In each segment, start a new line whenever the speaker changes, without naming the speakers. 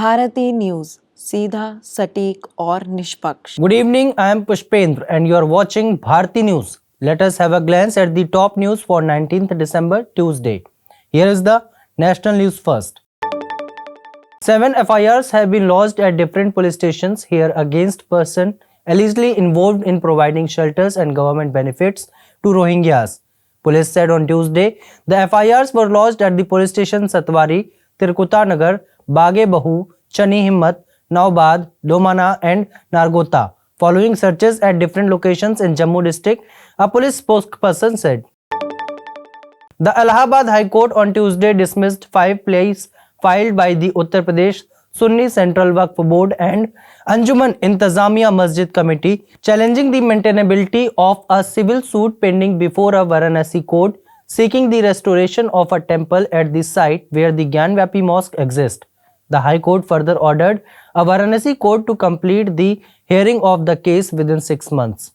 Bharti news, सीधा, सटीक और निष्पक्ष।
Good evening, I am Pushpendra and you are watching Bharati News. Let us have a glance at the top news for 19th December, Tuesday. Here is the national news first. 7 FIRs have been lodged at different police stations here against person allegedly involved in providing shelters and government benefits to Rohingyas. Police said on Tuesday the FIRs were lodged at the police station Satwari, Tirkuta Nagar, Bage Bahu, Chani Himmat, Naubad, Domana and Nargota following searches at different locations in Jammu district, a police spokesperson said. The Allahabad High Court on Tuesday dismissed 5 pleas filed by the Uttar Pradesh Sunni Central Waqf Board and Anjuman Intizamiya Masjid Committee challenging the maintainability of a civil suit pending before a Varanasi court seeking the restoration of a temple at the site where the Gyanvapi Mosque exists. The High Court further ordered a Varanasi court to complete the hearing of the case within 6 months.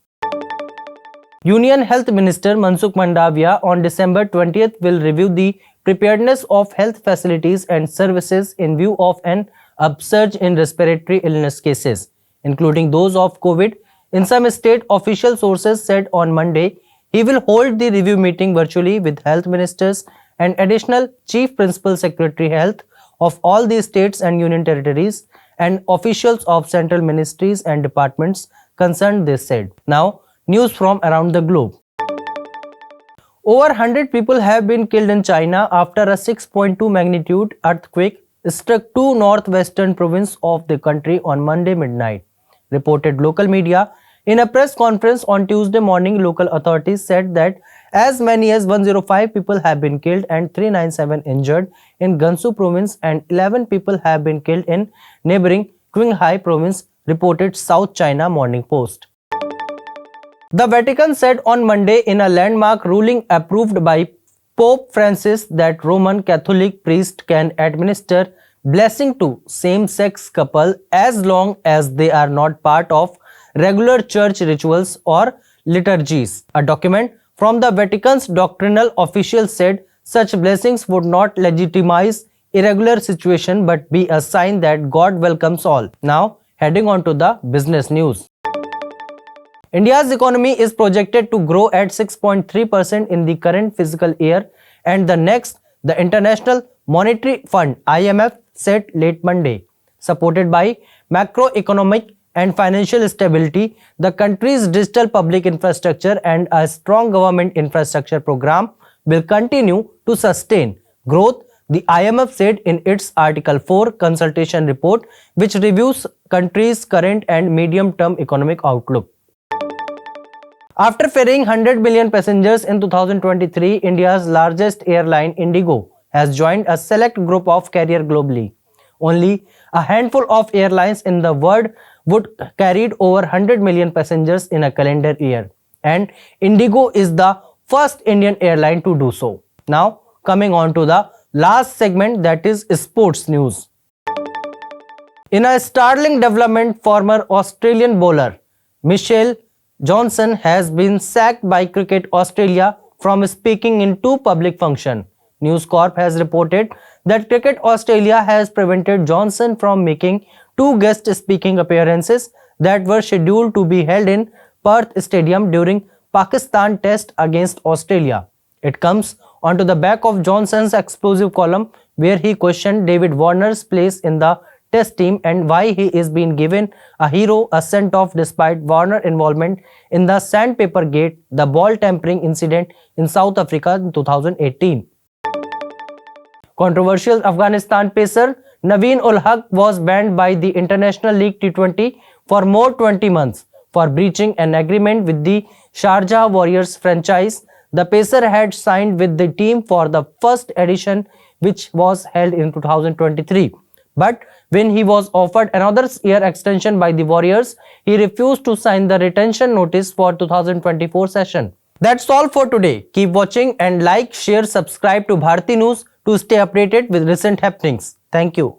Union Health Minister Mansukh Mandavia on December 20th will review the preparedness of health facilities and services in view of an upsurge in respiratory illness cases, including those of COVID. In some state official sources said on Monday, he will hold the review meeting virtually with health ministers and additional Chief Principal Secretary Health of all the states and union territories and officials of central ministries and departments concerned, they said. Now, news from around the globe. Over 100 people have been killed in China after a 6.2 magnitude earthquake struck two northwestern provinces of the country on Monday midnight, reported local media. In a press conference on Tuesday morning, local authorities said that as many as 105 people have been killed and 397 injured in Gansu province and 11 people have been killed in neighboring Qinghai province, reported South China Morning Post. The Vatican said on Monday in a landmark ruling approved by Pope Francis that Roman Catholic priests can administer blessing to same-sex couple as long as they are not part of regular church rituals or liturgies. A document from the Vatican's doctrinal officials said such blessings would not legitimize irregular situation but be a sign that God welcomes all. Now, heading on to the business news. India's economy is projected to grow at 6.3% in the current fiscal year and the next, the International Monetary Fund (IMF) said late Monday. Supported by macroeconomic and financial stability, the country's digital public infrastructure and a strong government infrastructure program will continue to sustain growth, the IMF said in its Article 4 consultation report, which reviews country's current and medium-term economic outlook. After ferrying 100 million passengers in 2023, India's largest airline, Indigo, has joined a select group of carriers globally. Only a handful of airlines in the world would carried over 100 million passengers in a calendar year, and Indigo is the first Indian airline to do so. Now, coming on to the last segment, that is sports news. In a startling development, former Australian bowler Michelle Johnson has been sacked by Cricket Australia from speaking in two public functions. News Corp has reported that Cricket Australia has prevented Johnson from making two guest speaking appearances that were scheduled to be held in Perth Stadium during Pakistan Test against Australia. It comes onto the back of Johnson's explosive column where he questioned David Warner's place in the Test team and why he is being given a hero a sent-off despite Warner involvement in the Sandpaper Gate, the ball tampering incident in South Africa in 2018. Controversial Afghanistan pacer Naveen ul Haq was banned by the International League T20 for more 20 months for breaching an agreement with the Sharjah Warriors franchise. The pacer had signed with the team for the first edition, which was held in 2023. But when he was offered another year extension by the Warriors, he refused to sign the retention notice for 2024 session. That's all for today. Keep watching and like, share, subscribe to Bharati News to stay updated with recent happenings. Thank you.